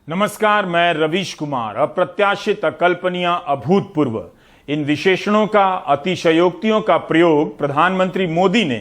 नमस्कार, मैं रवीश कुमार। अप्रत्याशित, अकल्पनीय, अभूतपूर्व, इन विशेषणों का, अतिशयोक्तियों का प्रयोग प्रधानमंत्री मोदी ने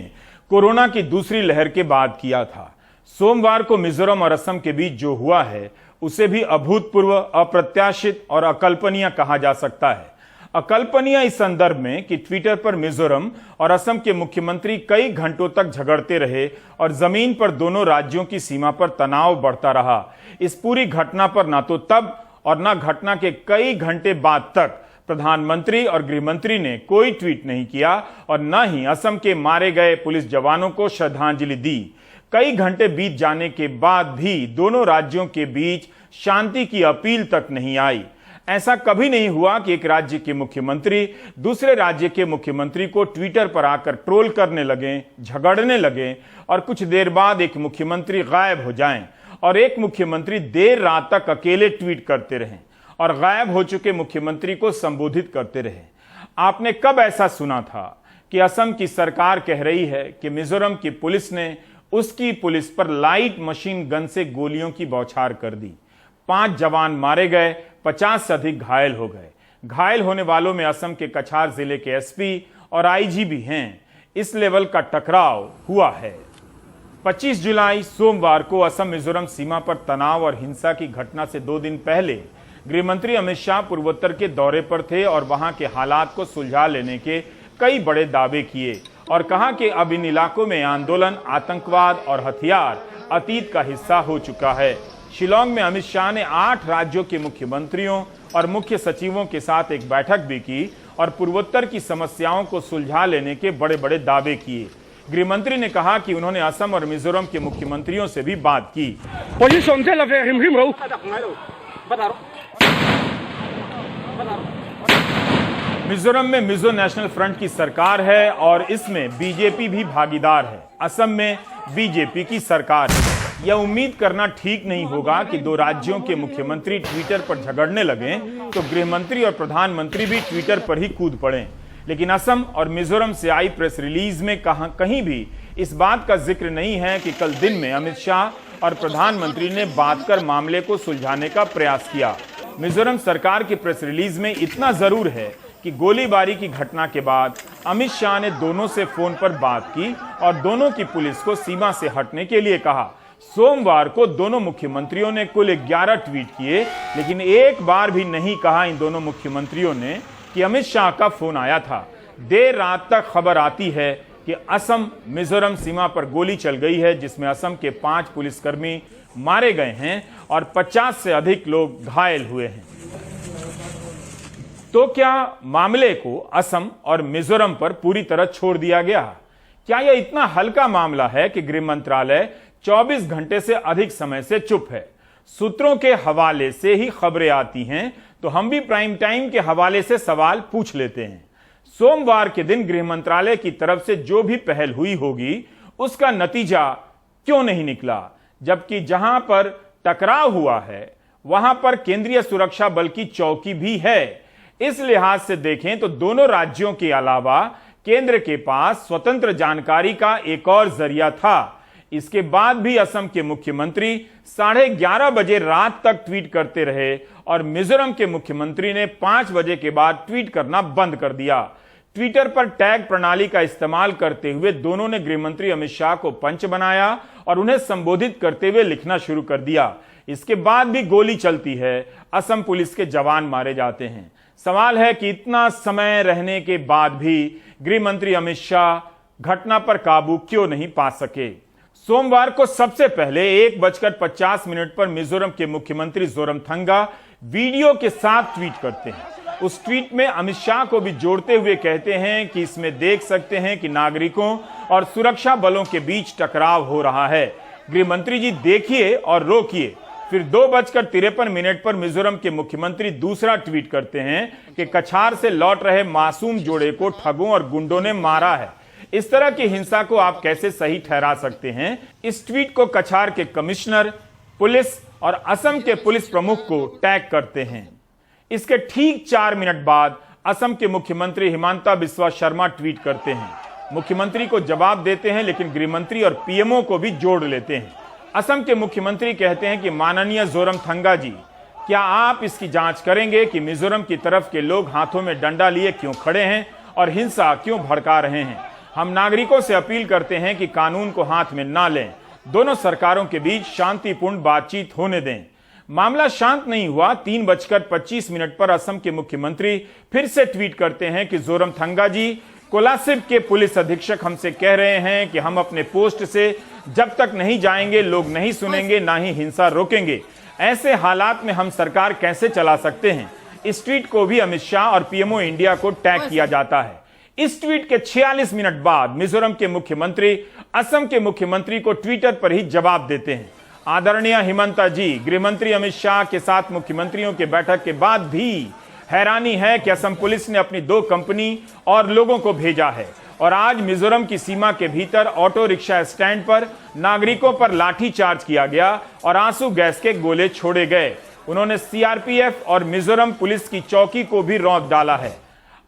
कोरोना की दूसरी लहर के बाद किया था। सोमवार को मिजोरम और असम के बीच जो हुआ है उसे भी अभूतपूर्व, अप्रत्याशित और अकल्पनीय कहा जा सकता है। अकल्पनीय इस संदर्भ में कि ट्विटर पर मिजोरम और असम के मुख्यमंत्री कई घंटों तक झगड़ते रहे और जमीन पर दोनों राज्यों की सीमा पर तनाव बढ़ता रहा। इस पूरी घटना पर ना तो तब और न घटना के कई घंटे बाद तक प्रधानमंत्री और गृहमंत्री ने कोई ट्वीट नहीं किया और न ही असम के मारे गए पुलिस जवानों को श्रद्धांजलि दी। कई घंटे बीत जाने के बाद भी दोनों राज्यों के बीच शांति की अपील तक नहीं आई। ऐसा कभी नहीं हुआ कि एक राज्य के मुख्यमंत्री दूसरे राज्य के मुख्यमंत्री को ट्विटर पर आकर ट्रोल करने लगे, झगड़ने लगे और कुछ देर बाद एक मुख्यमंत्री गायब हो जाएं और एक मुख्यमंत्री देर रात तक अकेले ट्वीट करते रहें और गायब हो चुके मुख्यमंत्री को संबोधित करते रहे। आपने कब ऐसा सुना था कि असम की सरकार कह रही है कि मिजोरम की पुलिस ने उसकी पुलिस पर लाइट मशीन गन से गोलियों की बौछार कर दी। 5 जवान मारे गए, 50 से अधिक घायल हो गए। घायल होने वालों में असम के कछार जिले के एसपी और आईजी भी हैं। इस लेवल का टकराव हुआ है। 25 जुलाई सोमवार को असम मिजोरम सीमा पर तनाव और हिंसा की घटना से 2 दिन पहले गृहमंत्री अमित शाह पूर्वोत्तर के दौरे पर थे और वहां के हालात को सुलझा लेने के कई बड़े दावे किए और कहा कि अब इन इलाकों में आंदोलन, आतंकवाद और हथियार अतीत का हिस्सा हो चुका है। शिलांग में अमित शाह ने 8 राज्यों के मुख्यमंत्रियों और मुख्य सचिवों के साथ एक बैठक भी की और पूर्वोत्तर की समस्याओं को सुलझा लेने के बड़े बड़े दावे किए। गृहमंत्री ने कहा कि उन्होंने असम और मिजोरम के मुख्यमंत्रियों से भी बात की। मिजोरम में मिजो नेशनल फ्रंट की सरकार है और इसमें बीजेपी भी भागीदार है। असम में बीजेपी की सरकार है। यह उम्मीद करना ठीक नहीं होगा कि 2 राज्यों के मुख्यमंत्री ट्विटर पर झगड़ने लगे तो गृहमंत्री और प्रधानमंत्री भी ट्विटर पर ही कूद पड़े। लेकिन असम और मिजोरम से आई प्रेस रिलीज में कहीं भी इस बात का जिक्र नहीं है कि कल दिन में अमित शाह और प्रधानमंत्री ने बात कर मामले को सुलझाने का प्रयास किया। मिजोरम सरकार की प्रेस रिलीज में इतना जरूर है कि गोलीबारी की घटना के बाद अमित शाह ने दोनों से फोन पर बात की और दोनों की पुलिस को सीमा से हटने के लिए कहा। सोमवार को दोनों मुख्यमंत्रियों ने कुल 11 ट्वीट किए, लेकिन एक बार भी नहीं कहा इन दोनों मुख्यमंत्रियों ने कि अमित शाह का फोन आया था। देर रात तक खबर आती है कि असम मिजोरम सीमा पर गोली चल गई है, जिसमें असम के 5 पुलिसकर्मी मारे गए हैं और 50 से अधिक लोग घायल हुए हैं। तो क्या मामले को असम और मिजोरम पर पूरी तरह छोड़ दिया गया? क्या यह इतना हल्का मामला है कि गृह मंत्रालय 24 घंटे से अधिक समय से चुप है? सूत्रों के हवाले से ही खबरें आती हैं, तो हम भी प्राइम टाइम के हवाले से सवाल पूछ लेते हैं। सोमवार के दिन गृह मंत्रालय की तरफ से जो भी पहल हुई होगी उसका नतीजा क्यों नहीं निकला, जबकि जहां पर टकराव हुआ है वहां पर केंद्रीय सुरक्षा बल की चौकी भी है। इस लिहाज से देखें तो दोनों राज्यों के अलावा केंद्र के पास स्वतंत्र जानकारी का एक और जरिया था। इसके बाद भी असम के मुख्यमंत्री 11:30 बजे रात तक ट्वीट करते रहे और मिजोरम के मुख्यमंत्री ने 5 बजे के बाद ट्वीट करना बंद कर दिया। ट्विटर पर टैग प्रणाली का इस्तेमाल करते हुए दोनों ने गृहमंत्री अमित शाह को पंच बनाया और उन्हें संबोधित करते हुए लिखना शुरू कर दिया। इसके बाद भी गोली चलती है, असम पुलिस के जवान मारे जाते हैं। सवाल है कि इतना समय रहने के बाद भी गृह मंत्री अमित शाह घटना पर काबू क्यों नहीं पा सके? सोमवार को सबसे पहले 1:50 पर मिजोरम के मुख्यमंत्री जोरमथंगा वीडियो के साथ ट्वीट करते हैं। उस ट्वीट में अमित शाह को भी जोड़ते हुए कहते हैं कि इसमें देख सकते हैं कि नागरिकों और सुरक्षा बलों के बीच टकराव हो रहा है। गृह मंत्री जी देखिए और रोकिए। फिर 2:53 पर मिजोरम के मुख्यमंत्री दूसरा ट्वीट करते हैं कि कछार से लौट रहे मासूम जोड़े को ठगों और गुंडों ने मारा है। इस तरह की हिंसा को आप कैसे सही ठहरा सकते हैं? इस ट्वीट को कछार के कमिश्नर पुलिस और असम के पुलिस प्रमुख को टैग करते हैं। इसके ठीक 4 मिनट बाद असम के मुख्यमंत्री हिमंता बिस्वा शर्मा ट्वीट करते हैं। मुख्यमंत्री को जवाब देते हैं, लेकिन गृहमंत्री और पीएमओ को भी जोड़ लेते हैं। असम के मुख्यमंत्री कहते हैं कि माननीय जोरमथंगा जी, क्या आप इसकी जांच करेंगे कि मिजोरम की तरफ के लोग हाथों में डंडा लिए क्यों खड़े हैं और हिंसा क्यों भड़का रहे हैं। हम नागरिकों से अपील करते हैं कि कानून को हाथ में ना लें, दोनों सरकारों के बीच शांतिपूर्ण बातचीत होने दें। मामला शांत नहीं हुआ। 3:25 पर असम के मुख्यमंत्री फिर से ट्वीट करते हैं कि जोरमथंगा जी, कोलासिब के पुलिस अधीक्षक हमसे कह रहे हैं कि हम अपने पोस्ट से जब तक नहीं जाएंगे लोग नहीं सुनेंगे, ना ही हिंसा रोकेंगे। ऐसे हालात में हम सरकार कैसे चला सकते हैं। इस ट्वीट को भी अमित शाह और पीएमओ इंडिया को टैग किया जाता है। इस ट्वीट के 46 मिनट बाद मिजोरम के मुख्यमंत्री असम के मुख्यमंत्री को ट्विटर पर ही जवाब देते हैं। आदरणीय हिमंता जी, गृहमंत्री अमित शाह के साथ मुख्यमंत्रियों के बैठक के बाद भी हैरानी है कि असम पुलिस ने अपनी 2 कंपनी और लोगों को भेजा है और आज मिजोरम की सीमा के भीतर ऑटो रिक्शा स्टैंड पर नागरिकों पर लाठीचार्ज किया गया और आंसू गैस के गोले छोड़े गए। उन्होंने सीआरपीएफ और मिजोरम पुलिस की चौकी को भी रौंद डाला है।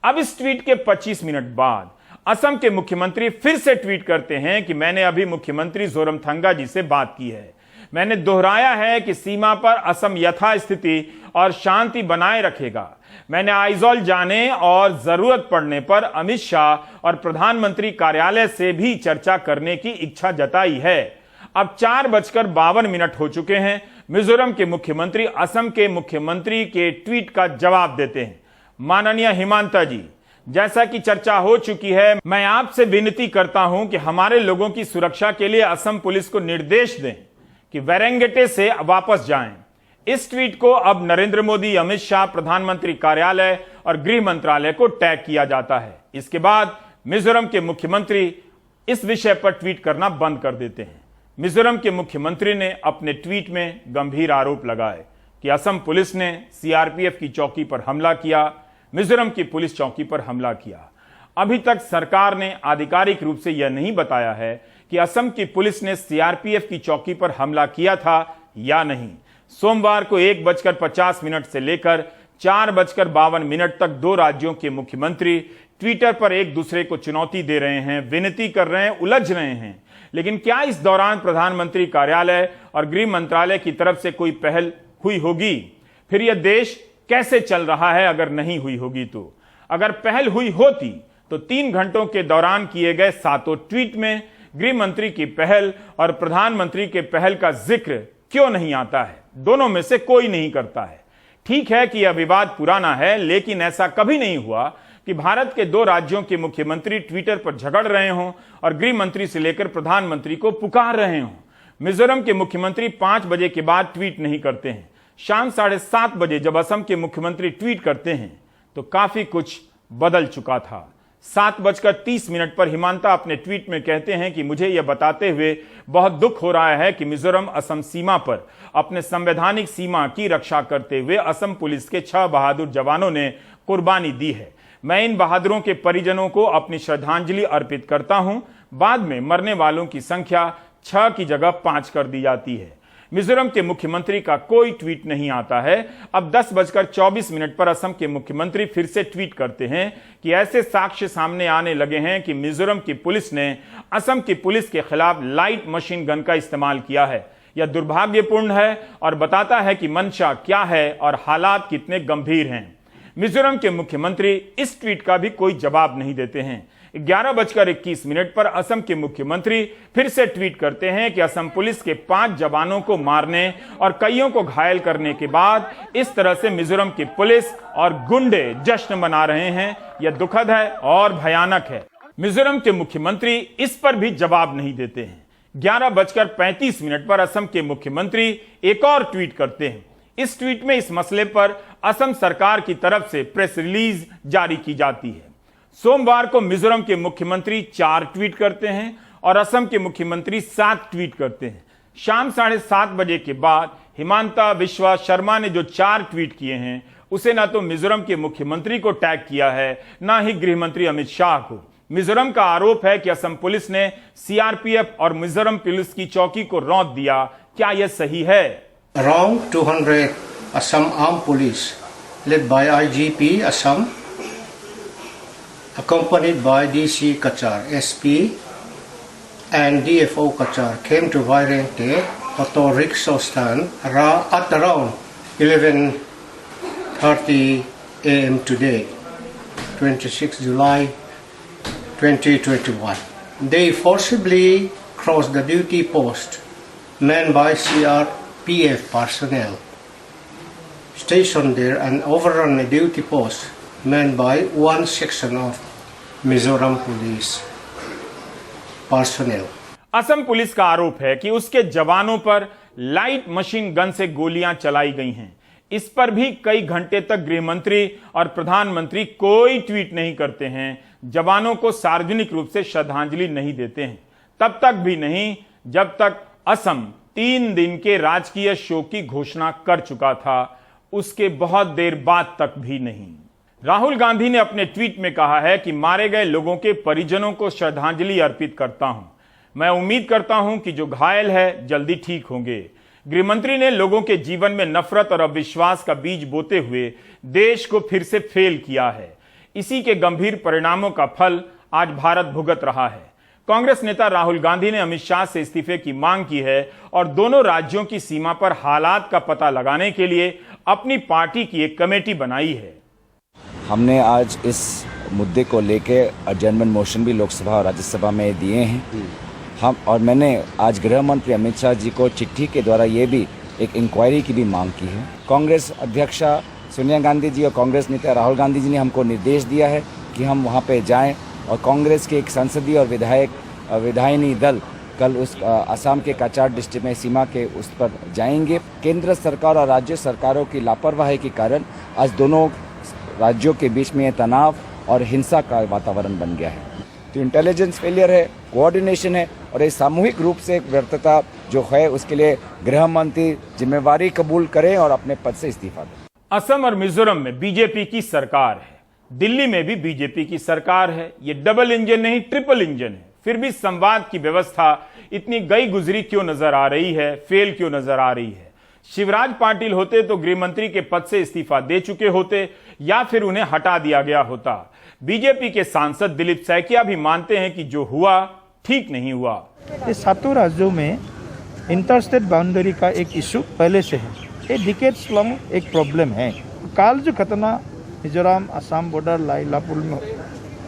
अब इस ट्वीट के 25 मिनट बाद असम के मुख्यमंत्री फिर से ट्वीट करते हैं कि मैंने अभी मुख्यमंत्री जोरमथंगा जी से बात की है। मैंने दोहराया है कि सीमा पर असम यथास्थिति और शांति बनाए रखेगा। मैंने आइजॉल जाने और जरूरत पड़ने पर अमित शाह और प्रधानमंत्री कार्यालय से भी चर्चा करने की इच्छा जताई है। अब 4:52 हो चुके हैं। मिजोरम के मुख्यमंत्री असम के मुख्यमंत्री के ट्वीट का जवाब देते हैं। माननीय हिमंता जी, जैसा कि चर्चा हो चुकी है, मैं आपसे विनती करता हूं कि हमारे लोगों की सुरक्षा के लिए असम पुलिस को निर्देश दें कि वेरेंगेटे से वापस जाएं। इस ट्वीट को अब नरेंद्र मोदी, अमित शाह, प्रधानमंत्री कार्यालय और गृह मंत्रालय को टैग किया जाता है। इसके बाद मिजोरम के मुख्यमंत्री इस विषय पर ट्वीट करना बंद कर देते हैं। मिजोरम के मुख्यमंत्री ने अपने ट्वीट में गंभीर आरोप लगाए कि असम पुलिस ने सीआरपीएफ की चौकी पर हमला किया, मिजोरम की पुलिस चौकी पर हमला किया। अभी तक सरकार ने आधिकारिक रूप से यह नहीं बताया है कि असम की पुलिस ने सीआरपीएफ की चौकी पर हमला किया था या नहीं। सोमवार को 1:50 से लेकर 4:52 तक 2 राज्यों के मुख्यमंत्री ट्विटर पर एक दूसरे को चुनौती दे रहे हैं, विनती कर रहे हैं, उलझ रहे हैं। लेकिन क्या इस दौरान प्रधानमंत्री कार्यालय और गृह मंत्रालय की तरफ से कोई पहल हुई होगी? फिर यह देश कैसे चल रहा है अगर नहीं हुई होगी तो? अगर पहल हुई होती तो 3 घंटों के दौरान किए गए 7 ट्वीट में गृह मंत्री की पहल और प्रधानमंत्री के पहल का जिक्र क्यों नहीं आता है? दोनों में से कोई नहीं करता है। ठीक है कि यह विवाद पुराना है, लेकिन ऐसा कभी नहीं हुआ कि भारत के 2 राज्यों के मुख्यमंत्री ट्विटर पर झगड़ रहे हों और गृह मंत्री से लेकर प्रधानमंत्री को पुकार रहे हों। मिजोरम के मुख्यमंत्री 5 बजे के बाद ट्वीट नहीं करते हैं। शाम 7:30 बजे जब असम के मुख्यमंत्री ट्वीट करते हैं तो काफी कुछ बदल चुका था। 7:30 पर हिमंता अपने ट्वीट में कहते हैं कि मुझे यह बताते हुए बहुत दुख हो रहा है कि मिजोरम असम सीमा पर अपने संवैधानिक सीमा की रक्षा करते हुए असम पुलिस के 6 बहादुर जवानों ने कुर्बानी दी है। मैं इन बहादुरों के परिजनों को अपनी श्रद्धांजलि अर्पित करता हूं। बाद में मरने वालों की संख्या 6 की जगह 5 कर दी जाती है। मिजोरम के मुख्यमंत्री का कोई ट्वीट नहीं आता है। अब 10:24 पर असम के मुख्यमंत्री फिर से ट्वीट करते हैं कि ऐसे साक्ष्य सामने आने लगे हैं कि मिजोरम की पुलिस ने असम की पुलिस के खिलाफ लाइट मशीन गन का इस्तेमाल किया है। यह दुर्भाग्यपूर्ण है और बताता है कि मंशा क्या है और हालात कितने गंभीर हैं। मिजोरम के मुख्यमंत्री इस ट्वीट का भी कोई जवाब नहीं देते हैं। 11:21 पर असम के मुख्यमंत्री फिर से ट्वीट करते हैं कि असम पुलिस के 5 जवानों को मारने और कईयों को घायल करने के बाद इस तरह से मिजोरम की पुलिस और गुंडे जश्न मना रहे हैं। यह दुखद है और भयानक है। मिजोरम के मुख्यमंत्री इस पर भी जवाब नहीं देते हैं। 11:35 पर असम के मुख्यमंत्री एक और ट्वीट करते हैं। इस ट्वीट में इस मसले पर असम सरकार की तरफ से प्रेस रिलीज जारी की जाती है। सोमवार को मिजोरम के मुख्यमंत्री 4 ट्वीट करते हैं और असम के मुख्यमंत्री 7 ट्वीट करते हैं। शाम 7:30 बजे के बाद हिमंता बिस्वा शर्मा ने जो 4 ट्वीट किए हैं उसे ना तो मिजोरम के मुख्यमंत्री को टैग किया है, ना ही गृह मंत्री अमित शाह को। मिजोरम का आरोप है कि असम पुलिस ने सीआरपीएफ और मिजोरम पुलिस की चौकी को रौंद दिया। क्या यह सही है? Around 200 Assam Armed Police, led by IGP Assam, accompanied by DC Kachar, SP, and DFO Kachar, came to Vairengte auto rickshaw stand at around 11:30 a.m. today, 26 July 2021. They forcibly crossed the duty post manned by CRPF personnel stationed there and overrun a duty post manned by one section of Mizoram police personnel. Assam police का आरोप है कि उसके जवानों पर light machine gun से गोलियां चलाई गई हैं। इस पर भी कई घंटे तक गृह मंत्री और प्रधानमंत्री कोई ट्वीट नहीं करते हैं, जवानों को सार्वजनिक रूप से श्रद्धांजलि नहीं देते हैं। तब तक भी नहीं जब तक असम 3 दिन के राजकीय शोक की घोषणा कर चुका था, उसके बहुत देर बाद तक भी नहीं। राहुल गांधी ने अपने ट्वीट में कहा है कि मारे गए लोगों के परिजनों को श्रद्धांजलि अर्पित करता हूं। मैं उम्मीद करता हूं कि जो घायल है जल्दी ठीक होंगे। गृहमंत्री ने लोगों के जीवन में नफरत और अविश्वास का बीज बोते हुए देश को फिर से फेल किया है। इसी के गंभीर परिणामों का फल आज भारत भुगत रहा है। कांग्रेस नेता राहुल गांधी ने अमित शाह से इस्तीफे की मांग की है और दोनों राज्यों की सीमा पर हालात का पता लगाने के लिए अपनी पार्टी की एक कमेटी बनाई है। हमने आज इस मुद्दे को लेकर अडजर्नमेंट मोशन भी लोकसभा और राज्यसभा में दिए हैं। और मैंने आज गृह मंत्री अमित शाह जी को चिट्ठी के द्वारा ये भी एक इंक्वायरी की भी मांग की है। कांग्रेस अध्यक्षा सोनिया गांधी जी और कांग्रेस नेता राहुल गांधी जी ने हमको निर्देश दिया है कि हम वहाँ पे जाएं और कांग्रेस के एक संसदीय और विधायिनी दल कल उस असम के काचार डिस्ट्रिक्ट में सीमा के उस पर जाएंगे। केंद्र सरकार और राज्य सरकारों की लापरवाही के कारण आज दोनों राज्यों के बीच में तनाव और हिंसा का वातावरण बन गया है। तो इंटेलिजेंस फेलियर है, कोऑर्डिनेशन है और ये सामूहिक रूप से एक व्यर्थता जो है, उसके लिए गृह मंत्री जिम्मेवारी कबूल करें और अपने पद से इस्तीफा दें। असम और मिजोरम में बीजेपी की सरकार है, दिल्ली में भी बीजेपी की सरकार है। ये डबल इंजन नहीं, ट्रिपल इंजन है। फिर भी संवाद की व्यवस्था इतनी गई गुजरी क्यों नजर आ रही है, फेल क्यों नजर आ रही है? शिवराज पाटिल होते तो गृह मंत्री के पद से इस्तीफा दे चुके होते या फिर उन्हें हटा दिया गया होता। बीजेपी के सांसद दिलीप सैकिया भी मानते हैं कि जो हुआ ठीक नहीं हुआ। इस 7 राज्यों में इंटरस्टेट बाउंड्री का एक इशू पहले से है। ये डिकेड्स लॉन्ग एक प्रॉब्लम है। काल जो घटना मिजोरम असम बॉर्डर लाइलापुर में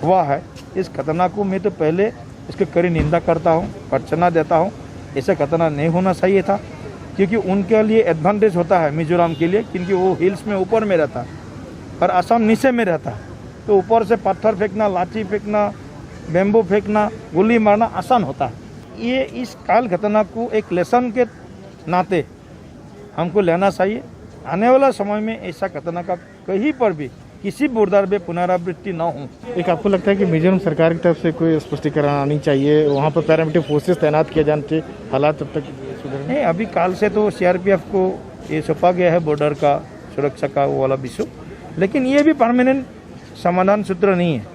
हुआ है, इस घटना को मैं तो पहले इसकी कड़ी निंदा करता हूँ, भर्त्सना देता हूँ। ऐसा घटना नहीं होना चाहिए था, क्योंकि उनके लिए एडवांटेज होता है मिजोरम के लिए, क्योंकि वो हिल्स में ऊपर में रहता है और असम नीचे में रहता है। तो ऊपर से पत्थर फेंकना, लाठी फेंकना, बेम्बू फेंकना, गोली मारना आसान होता है। ये इस काल घटना को एक लेसन के नाते हमको लेना चाहिए। आने वाला समय में ऐसा घटना का कहीं पर भी किसी बॉर्डर में पुनरावृत्ति न हो। एक आपको लगता है कि मिजोरम सरकार की तरफ से कोई स्पष्टीकरण आनी चाहिए, वहाँ पर पैरामिलिट्री फोर्सेस तैनात किए जाने चाहिए, हालात तब तक सुधर नहीं? अभी काल से तो सीआरपीएफ को ये सौंपा गया है बॉर्डर का सुरक्षा का वो वाला विषय, लेकिन ये भी परमानेंट समाधान सूत्र नहीं है।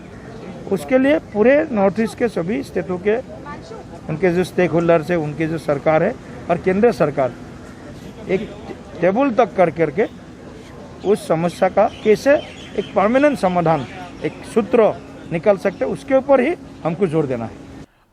उसके लिए पूरे नॉर्थ ईस्ट के सभी स्टेटों के उनके जो स्टेक होल्डर्स है, उनकी जो सरकार है और केंद्र सरकार एक टेबल तक कर करके उस समस्या का कैसे एक परमानेंट समाधान, एक सूत्र निकल सकते, उसके ऊपर ही हमको जोर देना है।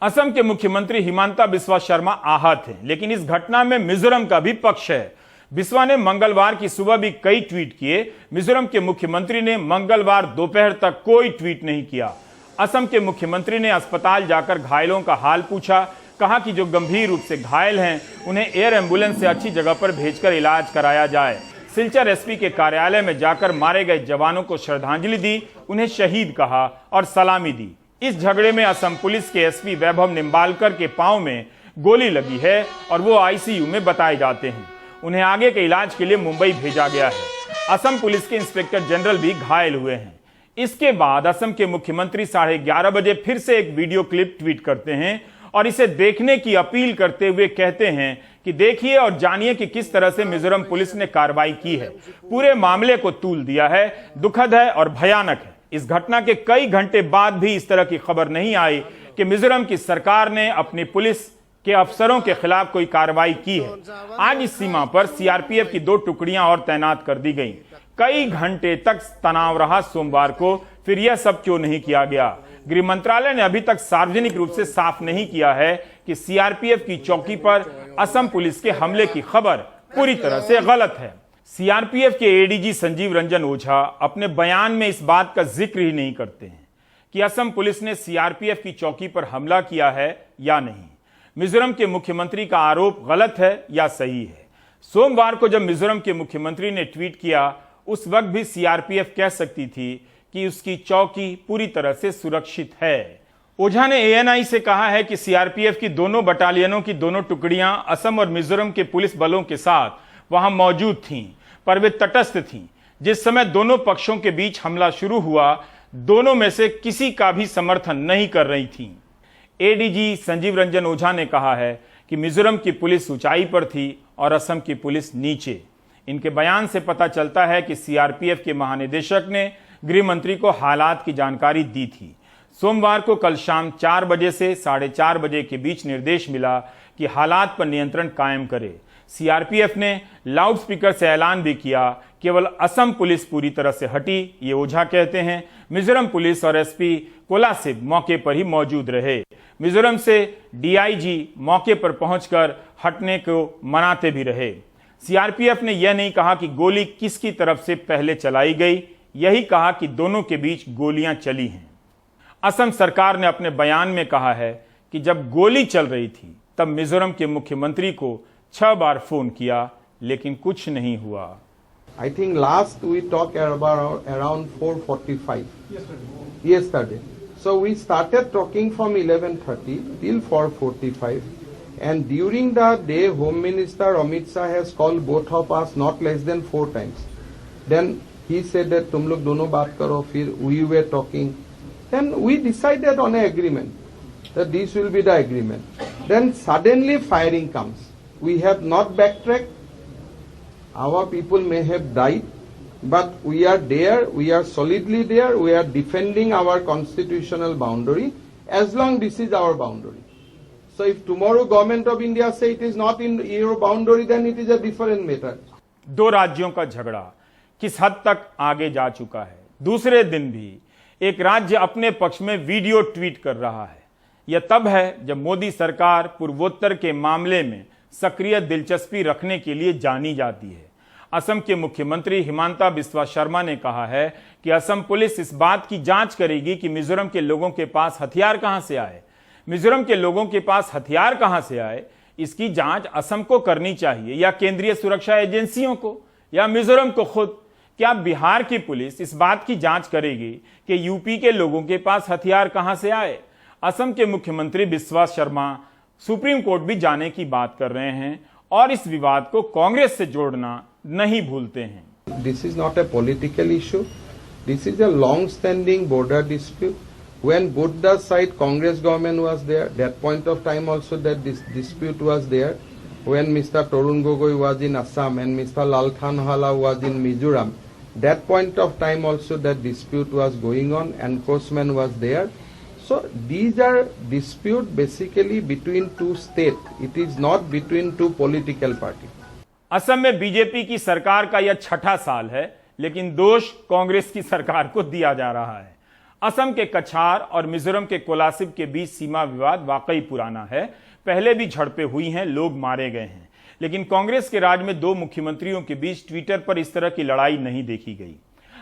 असम के मुख्यमंत्री हिमांता बिस्वा शर्मा आहत हैं, लेकिन इस घटना में मिजोरम का भी पक्ष है। बिस्वा ने मंगलवार की सुबह भी कई ट्वीट किए। मिजोरम के मुख्यमंत्री ने मंगलवार दोपहर तक कोई ट्वीट नहीं किया। असम के मुख्यमंत्री ने अस्पताल जाकर घायलों का हाल पूछा, कहा कि जो गंभीर रूप से घायल हैं उन्हें एयर एम्बुलेंस से अच्छी जगह पर भेजकर इलाज कराया जाए। सिलचर एसपी के कार्यालय में जाकर मारे गए जवानों को श्रद्धांजलि दी, उन्हें शहीद कहा और सलामी दी। इस झगड़े में असम पुलिस के एसपी वैभव निम्बालकर के पांव में गोली लगी है और वो आईसीयू में बताए जाते हैं। उन्हें आगे के इलाज के लिए मुंबई भेजा गया है। असम पुलिस के इंस्पेक्टर जनरल भी घायल हुए हैं। इसके बाद असम के मुख्यमंत्री 11:30 बजे फिर से एक वीडियो क्लिप ट्वीट करते हैं और इसे देखने की अपील करते हुए कहते हैं कि देखिए और जानिए कि किस तरह से मिजोरम पुलिस ने कार्रवाई की है। पूरे मामले को तूल दिया है, दुखद है और भयानक है। इस घटना के कई घंटे बाद भी इस तरह की खबर नहीं आई कि मिजोरम की सरकार ने अपनी पुलिस के अफसरों के खिलाफ कोई कार्रवाई की है। आज इस सीमा पर सीआरपीएफ की 2 टुकड़ियां और तैनात कर दी गई। कई घंटे तक तनाव रहा सोमवार को, फिर यह सब क्यों नहीं किया गया? गृह मंत्रालय ने अभी तक सार्वजनिक रूप से साफ नहीं किया है कि सीआरपीएफ की चौकी पर असम पुलिस के हमले की खबर पूरी तरह से गलत है। सीआरपीएफ के एडीजी संजीव रंजन ओझा अपने बयान में इस बात का जिक्र ही नहीं करते हैं कि असम पुलिस ने सीआरपीएफ की चौकी पर हमला किया है या नहीं। मिजोरम के मुख्यमंत्री का आरोप गलत है या सही है। सोमवार को जब मिजोरम के मुख्यमंत्री ने ट्वीट किया, उस वक्त भी सीआरपीएफ कह सकती थी कि उसकी चौकी पूरी तरह से सुरक्षित है। ओझा ने एएनआई से कहा है कि सीआरपीएफ की दोनों बटालियनों की दोनों टुकड़ियां असम और मिजोरम के पुलिस बलों के साथ वहां मौजूद थीं, पर वे तटस्थ थीं। जिस समय दोनों पक्षों के बीच हमला शुरू हुआ, दोनों में से किसी का भी समर्थन नहीं कर रही थीं। एडीजी संजीव रंजन ओझा ने कहा है कि मिजोरम की पुलिस ऊंचाई पर थी और असम की पुलिस नीचे। इनके बयान से पता चलता है कि सीआरपीएफ के महानिदेशक ने गृह मंत्री को हालात की जानकारी दी थी। सोमवार को कल शाम 4 बजे से 4:30 बजे के बीच निर्देश मिला कि हालात पर नियंत्रण कायम करे। सीआरपीएफ ने लाउडस्पीकर से ऐलान भी किया, केवल असम पुलिस पूरी तरह से हटी, ये ओझा कहते हैं। मिजोरम पुलिस और एसपी कोलासिब मौके पर ही मौजूद रहे। मिजोरम से डीआईजी मौके पर पहुंचकर हटने को मनाते भी रहे। सीआरपीएफ ने यह नहीं कहा कि गोली किसकी तरफ से पहले चलाई गई, यही कहा कि दोनों के बीच गोलियां चली हैं। असम सरकार ने अपने बयान में कहा है कि जब गोली चल रही थी तब मिजोरम के मुख्यमंत्री को 6 बार फोन किया, लेकिन कुछ नहीं हुआ। I think last we talked about around 4:45 yesterday. So we started talking from 11:30 till 4:45, and during the day, Home Minister Amit Shah has called both of us not less than 4 times. Then he said that तुम लोग दोनों बात करो, फिर we were talking. Then we decided on an agreement that this will be the agreement. Then suddenly firing comes. We have not backtracked. Our people may have died, but we are there. We are solidly there. We are defending our constitutional boundary as long this is our boundary. So if tomorrow government of India say it is not in your boundary, then it is a different matter. दो राज्यों का झगड़ा किस हद तक आगे जा चुका है। दूसरे दिन भी एक राज्य अपने पक्ष में वीडियो ट्वीट कर रहा है। यह तब है जब मोदी सरकार पूर्वोत्तर के मामले में सक्रिय दिलचस्पी रखने के लिए जानी जाती है। असम के मुख्यमंत्री हिमांता बिस्वा शर्मा ने कहा है कि असम पुलिस इस बात की जांच करेगी कि मिजोरम के लोगों के पास हथियार कहां से आए। मिजोरम के लोगों के पास हथियार कहां से आए, इसकी जांच असम को करनी चाहिए, या केंद्रीय सुरक्षा एजेंसियों को, या मिजोरम को खुद। क्या बिहार की पुलिस इस बात की जांच करेगी कि यूपी के लोगों के पास हथियार कहां से आए? असम के मुख्यमंत्री बिस्वा शर्मा सुप्रीम कोर्ट भी जाने की बात कर रहे हैं और इस विवाद को कांग्रेस से जोड़ना नहीं भूलते हैं। This is not a political issue. This is a long-standing border dispute. When Buddha side Congress government was there, that point of time also that this dispute was there. When Mr. Torun Gogoi was in Assam and Mr. Lal Thanwala was in Mizoram, that point of time also that dispute was going on. Enforcement was there. So these are dispute basically between two states. It is not between two political parties. Assam में BJP की सरकार का यह 6ठा साल है, लेकिन दोष कांग्रेस की सरकार को दिया जा रहा है। असम के कछार और मिजोरम के कोलासिब के बीच सीमा विवाद वाकई पुराना है। पहले भी झड़पें हुई हैं, लोग मारे गए हैं, लेकिन कांग्रेस के राज में दो मुख्यमंत्रियों के बीच ट्विटर पर इस तरह की लड़ाई नहीं देखी गई।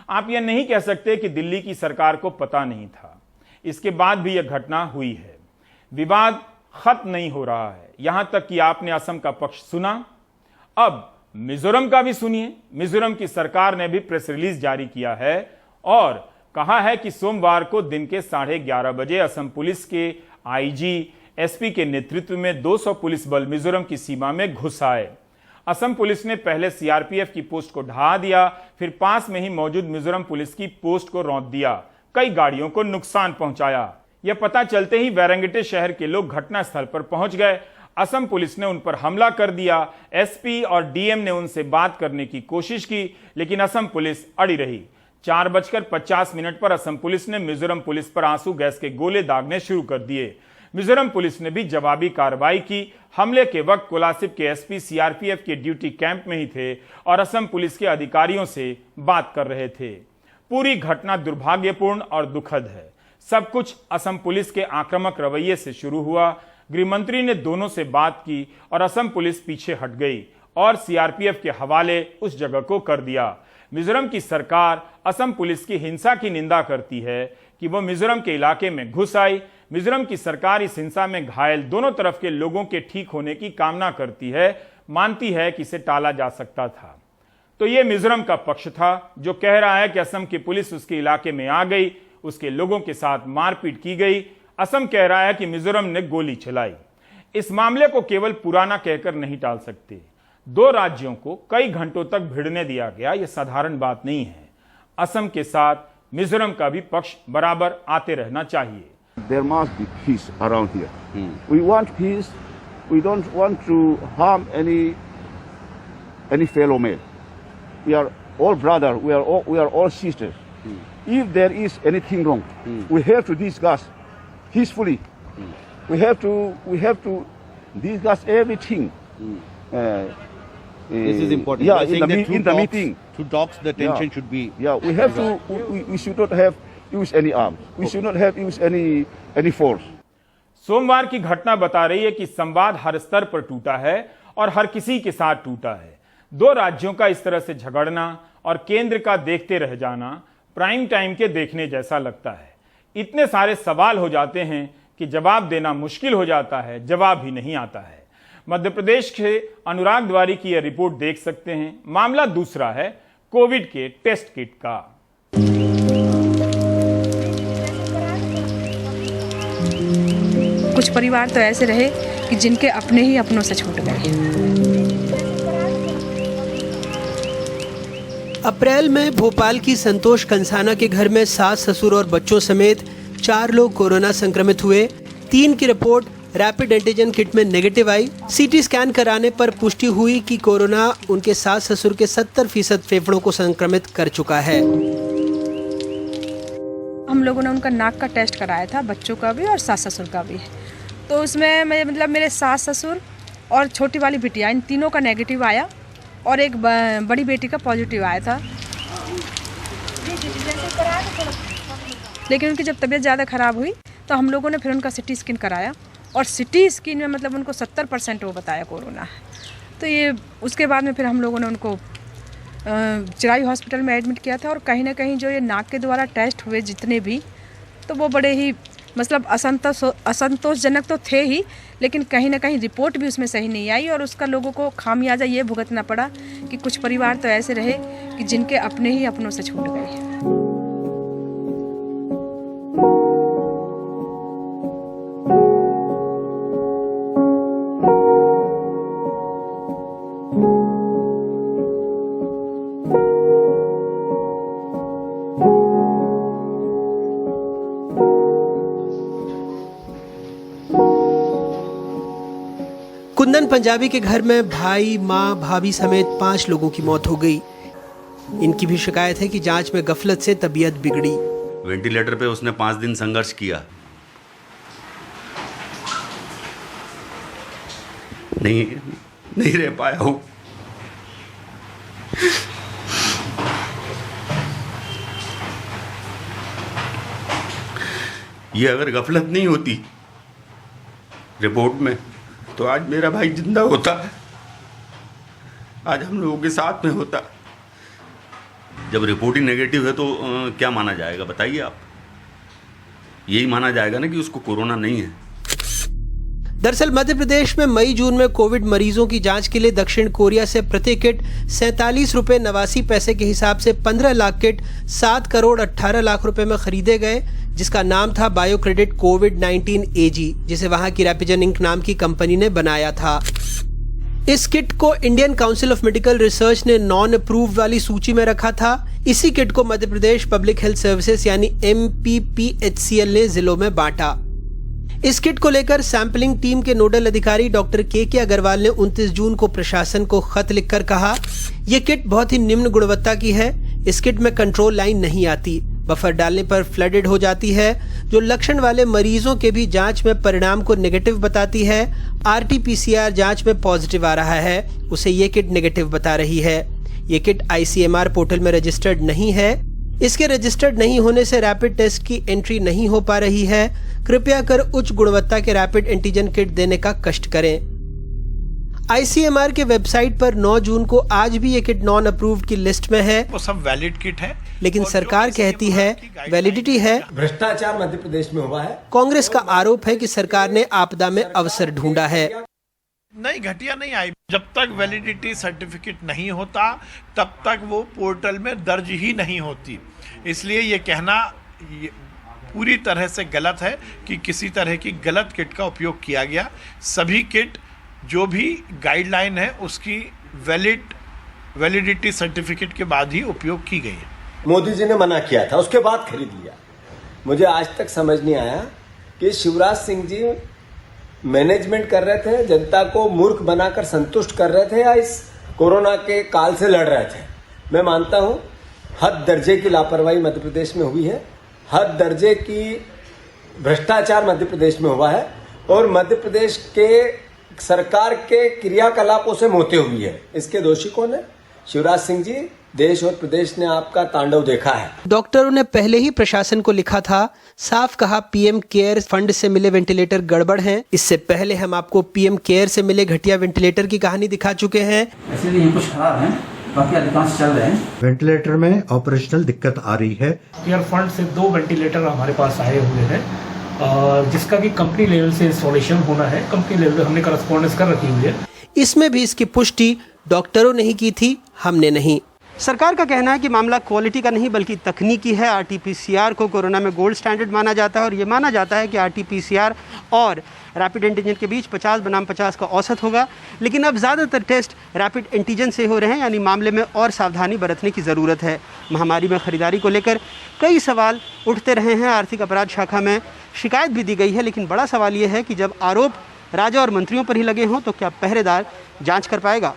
आप यह नहीं कह सकते कि दिल्ली की सरकार को पता नहीं था। इसके बाद भी यह घटना हुई है। विवाद खत्म नहीं हो रहा है, यहां तक कि आपने असम का पक्ष सुना, अब मिजोरम का भी सुनिए। मिजोरम की सरकार ने भी प्रेस रिलीज जारी किया है और कहा है कि सोमवार को दिन के 11:30 बजे असम पुलिस के आईजी एसपी के नेतृत्व में 200 पुलिस बल मिजोरम की सीमा में घुस आए। असम पुलिस ने पहले सीआरपीएफ की पोस्ट को ढहा दिया, फिर पास में ही मौजूद मिजोरम पुलिस की पोस्ट को रौंद दिया, कई गाड़ियों को नुकसान पहुंचाया। यह पता चलते ही वैरंगटे शहर के लोग घटनास्थल पर पहुंच गए। असम पुलिस ने उन पर हमला कर दिया। एसपी और डीएम ने उनसे बात करने की कोशिश की, लेकिन असम पुलिस अड़ी रही। 4:50 पर असम पुलिस ने मिजोरम पुलिस पर आंसू गैस के गोले दागने शुरू कर दिए। मिजोरम पुलिस ने भी जवाबी कार्रवाई की। हमले के वक्त कोलासिब के एसपी सीआरपीएफ के ड्यूटी कैंप में ही थे और असम पुलिस के अधिकारियों से बात कर रहे थे। पूरी घटना दुर्भाग्यपूर्ण और दुखद है। सब कुछ असम पुलिस के आक्रामक रवैये से शुरू हुआ। गृह मंत्री ने दोनों से बात की और असम पुलिस पीछे हट गई और सीआरपीएफ के हवाले उस जगह को कर दिया। मिजोरम की सरकार असम पुलिस की हिंसा की निंदा करती है कि वह मिजोरम के इलाके में घुस आई। मिजोरम की सरकार इस हिंसा में घायल दोनों तरफ के लोगों के ठीक होने की कामना करती है, मानती है कि इसे टाला जा सकता था। तो ये मिजोरम का पक्ष था जो कह रहा है कि असम की पुलिस उसके इलाके में आ गई, उसके लोगों के साथ मारपीट की गई। असम कह रहा है कि मिजोरम ने गोली चलाई। इस मामले को केवल पुराना कहकर नहीं टाल सकते। दो राज्यों को कई घंटों तक भिड़ने दिया गया, यह साधारण बात नहीं है। असम के साथ मिजोरम का भी पक्ष बराबर आते रहना चाहिए। There must be peace around here. We want peace. We don't want to harm any fellow man. We are all brothers. We are all sisters. If there is anything wrong, we have to discuss peacefully. We have to discuss everything. This is important. Yeah, You are saying that in the meeting. Through talks, the tension should be. Yeah, we have to. We should not have use any arms. We should not have use any force. सोमवार की घटना बता रही है कि संवाद हर स्तर पर टूटा है और हर किसी के साथ टूटा है। दो राज्यों का इस तरह से झगड़ना और केंद्र का देखते रह जाना प्राइम टाइम के देखने जैसा लगता है। इतने सारे सवाल हो जाते हैं कि जवाब देना मुश्किल हो जाता है, जवाब ही नहीं आता है। मध्य प्रदेश के अनुराग द्वारी की यह रिपोर्ट देख सकते हैं। मामला दूसरा है कोविड के टेस्ट किट का। कुछ परिवार तो ऐसे रहे कि जिनके अपने ही अपनों से छूट गए। अप्रैल में भोपाल की संतोष कंसाना के घर में सास, ससुर और बच्चों समेत 4 लोग कोरोना संक्रमित हुए। 3 की रिपोर्ट रैपिड एंटीजन किट में नेगेटिव आई। सीटी स्कैन कराने पर पुष्टि हुई कि कोरोना उनके सास ससुर के 70% फेफड़ों को संक्रमित कर चुका है। हम लोगों ने उनका नाक का टेस्ट कराया था, बच्चों का भी और सास ससुर का भी। तो उसमें मेरे सास ससुर और छोटी वाली बिटिया, इन तीनों का नेगेटिव आया और एक बड़ी बेटी का पॉजिटिव आया था। लेकिन उनकी जब तबीयत ज़्यादा ख़राब हुई तो हम लोगों ने फिर उनका सिटी स्कैन कराया और सिटी स्कैन में उनको 70% वो बताया कोरोना है। तो ये उसके बाद में फिर हम लोगों ने उनको चिरायू हॉस्पिटल में एडमिट किया था। और कहीं ना कहीं जो ये नाक के द्वारा टेस्ट हुए जितने भी, तो वो बड़े ही असंतोषजनक तो थे ही, लेकिन कहीं ना कहीं रिपोर्ट भी उसमें सही नहीं आई और उसका लोगों को खामियाजा ये भुगतना पड़ा कि कुछ परिवार तो ऐसे रहे कि जिनके अपने ही अपनों से छूट गए। कुंदन पंजाबी के घर में भाई, माँ, भाभी समेत 5 लोगों की मौत हो गई। इनकी भी शिकायत है कि जांच में गफलत से तबीयत बिगड़ी। वेंटिलेटर पे उसने 5 दिन संघर्ष किया, नहीं रह पाया हूँ। ये अगर गफलत नहीं होती रिपोर्ट में तो आज मेरा भाई जिंदा होता, आज हम लोगों के साथ में होता। जब रिपोर्ट ही नेगेटिव है तो क्या माना जाएगा बताइए आप? यही माना जाएगा ना कि उसको कोरोना नहीं है। दरअसल मध्य प्रदेश में मई जून में कोविड मरीजों की जांच के लिए दक्षिण कोरिया से प्रति किट 47 रुपये 89 पैसे के हिसाब से 15 लाख किट 7 करोड़ 18 लाख रुपए में खरीदे गए, जिसका नाम था बायोक्रेडिट कोविड-19 एजी, जिसे वहां की रैपिजन इंक नाम की कंपनी ने बनाया था। इस किट को Indian council of medical research ने नॉन अप्रूव्ड वाली सूची में रखा था। इसी किट को Madhya Pradesh public health services यानी MPPHCL ने जिलों में बांटा। इस किट को लेकर सैंपलिंग टीम के नोडल अधिकारी डॉक्टर के अग्रवाल ने 29 जून को प्रशासन को खत लिखकर कहा, यह किट बहुत ही निम्न गुणवत्ता की है। इस किट में कंट्रोल लाइन नहीं आती, बफर डालने पर फ्लडेड हो जाती है, जो लक्षण वाले मरीजों के भी जांच में परिणाम को नेगेटिव बताती है। RT-PCR जांच में पॉजिटिव आ रहा है, उसे ये किट नेगेटिव बता रही है। ये किट ICMR पोर्टल में रजिस्टर्ड नहीं है। इसके रजिस्टर्ड नहीं होने से रैपिड टेस्ट की एंट्री नहीं हो पा रही है। कृपया कर उच्च गुणवत्ता के रैपिड एंटीजन किट देने का कष्ट करें। ICMR के वेबसाइट पर 9 जून को आज भी ये किट नॉन अप्रूव्ड की लिस्ट में है। वो सब वैलिड किट है, लेकिन सरकार कहती है वैलिडिटी है। भ्रष्टाचार मध्य प्रदेश में हुआ है। कांग्रेस का आरोप है कि सरकार ने आपदा में अवसर ढूंढा है। नहीं, घटिया नहीं आई। जब तक वैलिडिटी सर्टिफिकेट नहीं होता तब तक वो पोर्टल में दर्ज ही नहीं होती। इसलिए ये कहना पूरी तरह से गलत है कि किसी तरह की गलत किट का उपयोग किया गया। सभी किट जो भी गाइडलाइन है उसकी वैलिडिटी सर्टिफिकेट के बाद ही उपयोग की गई है। मोदी जी ने मना किया था, उसके बाद खरीद लिया। मुझे आज तक समझ नहीं आया कि शिवराज सिंह जी मैनेजमेंट कर रहे थे, जनता को मूर्ख बनाकर संतुष्ट कर रहे थे, या इस कोरोना के काल से लड़ रहे थे। मैं मानता हूं हद दर्जे की लापरवाही मध्य प्रदेश में हुई है, हद दर्जे की भ्रष्टाचार मध्य प्रदेश में हुआ है, और मध्य प्रदेश के सरकार के क्रियाकलापों से मोते हुई है। इसके दोषी कौन है? शिवराज सिंह जी। देश और प्रदेश ने आपका तांडव देखा है। डॉक्टरों ने पहले ही प्रशासन को लिखा था, साफ कहा PM केयर फंड से मिले वेंटिलेटर गड़बड़ हैं। इससे पहले हम आपको PM केयर से मिले घटिया वेंटिलेटर की कहानी दिखा चुके हैं। ऐसे ये कुछ खराब है, बाकी अधिकांश चल रहे हैं। वेंटिलेटर में ऑपरेशनल दिक्कत आ रही है। केयर फंड से 2 वेंटिलेटर हमारे पास आए हुए हैं, जिसका कि कंपनी लेवल से इंस्टॉलेशन होना है। कंपनी लेवल पे हमने करस्पॉन्डेंस कर रखी हुई है। इसमें भी इसकी पुष्टि डॉक्टरों ने ही की थी, हमने नहीं। सरकार का कहना है कि मामला क्वालिटी का नहीं बल्कि तकनीकी है। RT-PCR को कोरोना में गोल्ड स्टैंडर्ड माना जाता है, और ये माना जाता है कि RT-PCR और रैपिड एंटीजन के बीच 50 बनाम 50 का औसत होगा। लेकिन अब ज़्यादातर टेस्ट रैपिड एंटीजन से हो रहे हैं, यानी मामले में और सावधानी बरतने की ज़रूरत है। महामारी में खरीदारी को लेकर कई सवाल उठते रहे हैं। आर्थिक अपराध शाखा में शिकायत भी दी गई है, लेकिन बड़ा सवाल ये है कि जब आरोप राजा और मंत्रियों पर ही लगे हों तो क्या पहरेदार जाँच कर पाएगा?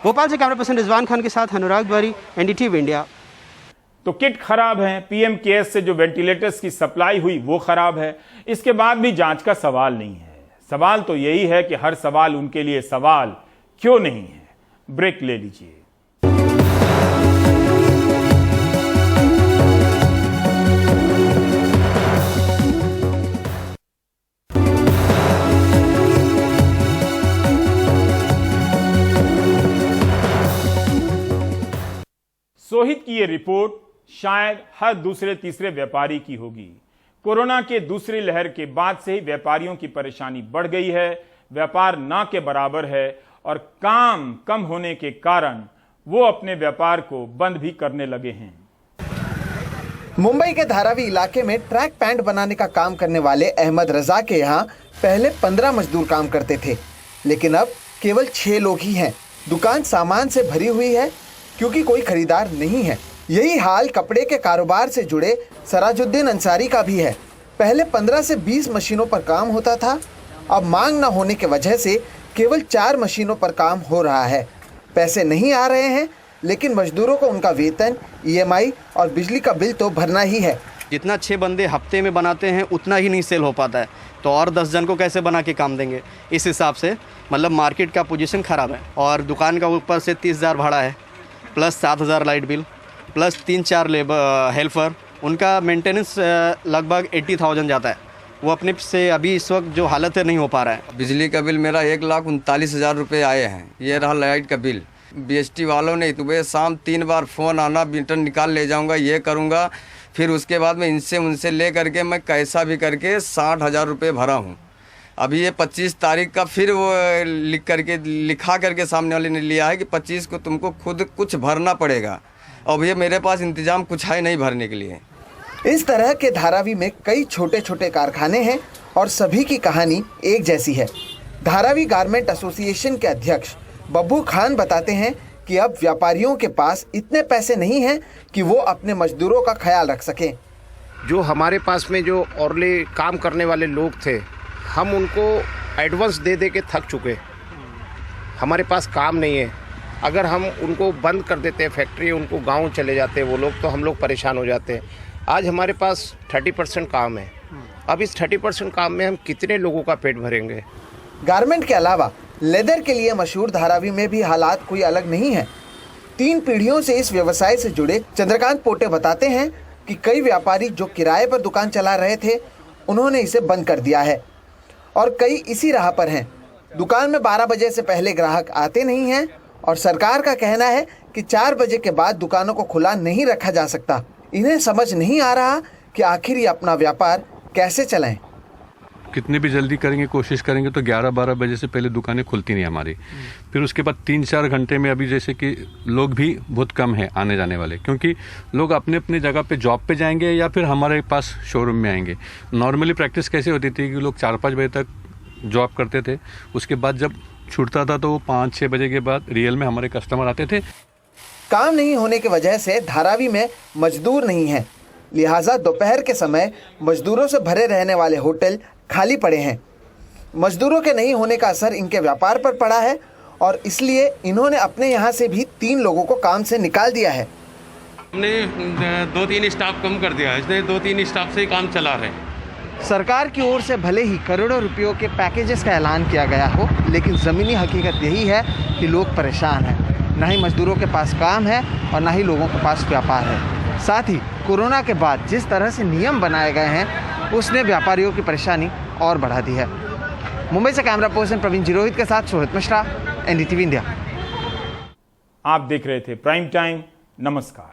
भोपाल से कैमरा पर्सन रिजवान खान के साथ अनुराग द्वारी, NDTV इंडिया। तो किट खराब है, PM केयर्स से जो वेंटिलेटर्स की सप्लाई हुई वो खराब है, इसके बाद भी जांच का सवाल नहीं है। सवाल तो यही है कि हर सवाल उनके लिए सवाल क्यों नहीं है। ब्रेक ले लीजिए। सोहित की ये रिपोर्ट शायद हर दूसरे तीसरे व्यापारी की होगी। कोरोना के दूसरी लहर के बाद से ही व्यापारियों की परेशानी बढ़ गई है, व्यापार ना के बराबर है, और काम कम होने के कारण वो अपने व्यापार को बंद भी करने लगे हैं। मुंबई के धारावी इलाके में ट्रैक पैंट बनाने का काम करने वाले अहमद रजा के यहाँ पहले 15 मजदूर काम करते थे, लेकिन अब केवल 6 लोग ही हैं। दुकान सामान से भरी हुई है क्योंकि कोई खरीदार नहीं है। यही हाल कपड़े के कारोबार से जुड़े सराजुद्दीन अंसारी का भी है। पहले 15 से 20 मशीनों पर काम होता था, अब मांग न होने की वजह से केवल 4 मशीनों पर काम हो रहा है। पैसे नहीं आ रहे हैं, लेकिन मजदूरों को उनका वेतन, EMI और बिजली का बिल तो भरना ही है। जितना 6 बंदे हफ्ते में बनाते हैं उतना ही नहीं सेल हो पाता है, तो और 10 जन को कैसे बना के काम देंगे? इस हिसाब से मतलब मार्केट का पोजीशन ख़राब है। और दुकान का ऊपर से 30,000 भाड़ा है, plus 7,000 light bill, plus 3-4 labour helper, उनका मेंटेनेंस लगभग 80,000 जाता है। वो अपने से अभी इस वक्त जो हालत है नहीं हो पा रहा है। बिजली का बिल मेरा 1,39,000 रुपये आए हैं। ये रहा लाइट का बिल। BST वालों ने सुबह शाम 3 बार फ़ोन आना, मीटर निकाल ले जाऊंगा, ये करूंगा, फिर उसके बाद में इनसे उनसे ले करके मैं कैसा भी करके 60,000 रुपये भरा हूं। अभी ये 25 तारीख का फिर वो लिखा करके सामने वाले ने लिया है कि 25 को तुमको खुद कुछ भरना पड़ेगा। अब ये मेरे पास इंतजाम कुछ है नहीं भरने के लिए। इस तरह के धारावी में कई छोटे छोटे कारखाने हैं और सभी की कहानी एक जैसी है। धारावी गारमेंट एसोसिएशन के अध्यक्ष बब्बू खान बताते हैं कि अब व्यापारियों के पास इतने पैसे नहीं हैं कि वो अपने मजदूरों का ख्याल रख सकें। जो हमारे पास में जो औरले काम करने वाले लोग थे, हम उनको एडवांस दे दे के थक चुके। हमारे पास काम नहीं है। अगर हम उनको बंद कर देते हैं फैक्ट्री, उनको गांव चले जाते हैं वो लोग, तो हम लोग परेशान हो जाते हैं। आज हमारे पास 30% काम है। अब इस 30% काम में हम कितने लोगों का पेट भरेंगे? गारमेंट के अलावा लेदर के लिए मशहूर धारावी में भी हालात कोई अलग नहीं है। 3 पीढ़ियों से इस व्यवसाय से जुड़े चंद्रकांत पोटे बताते हैं कि कई व्यापारी जो किराए पर दुकान चला रहे थे, उन्होंने इसे बंद कर दिया है और कई इसी राह पर हैं। दुकान में 12 बजे से पहले ग्राहक आते नहीं हैं और सरकार का कहना है कि 4 बजे के बाद दुकानों को खुला नहीं रखा जा सकता। इन्हें समझ नहीं आ रहा कि आखिर ये अपना व्यापार कैसे चलाएं। कितनी भी जल्दी करेंगे, कोशिश करेंगे तो 11-12 बजे से पहले दुकानें खुलती नहीं हमारी। फिर उसके बाद 3-4 घंटे में अभी जैसे कि लोग भी बहुत कम हैं आने जाने वाले, क्योंकि लोग अपने अपने जगह पे जॉब पे जाएंगे या फिर हमारे पास शोरूम में आएंगे। नॉर्मली प्रैक्टिस कैसे होती थी कि लोग 4-5 बजे तक जॉब करते थे, उसके बाद जब छूटता था तो वो 5-6 बजे के बाद रियल में हमारे कस्टमर आते थे। काम नहीं होने की वजह से धारावी में मजदूर नहीं है, लिहाजा दोपहर के समय मजदूरों से भरे रहने वाले होटल खाली पड़े हैं। मजदूरों के नहीं होने का असर इनके व्यापार पर पड़ा है और इसलिए इन्होंने अपने यहाँ से भी 3 लोगों को काम से निकाल दिया है। हमने 2-3 स्टाफ कम कर दिया है, इसलिए 2-3 स्टाफ से ही काम चला रहे हैं। सरकार की ओर से भले ही करोड़ों रुपयों के पैकेजेस का ऐलान किया गया हो, लेकिन ज़मीनी हकीकत यही है कि लोग परेशान हैं। न ही मजदूरों के पास काम है और न ही लोगों के पास व्यापार है। साथ ही कोरोना के बाद जिस तरह से नियम बनाए गए हैं, उसने व्यापारियों की परेशानी और बढ़ा दी है। मुंबई से कैमरा पर्सन प्रवीण जिरोहित के साथ सोहित मिश्रा, NDTV इंडिया। आप देख रहे थे प्राइम टाइम। नमस्कार।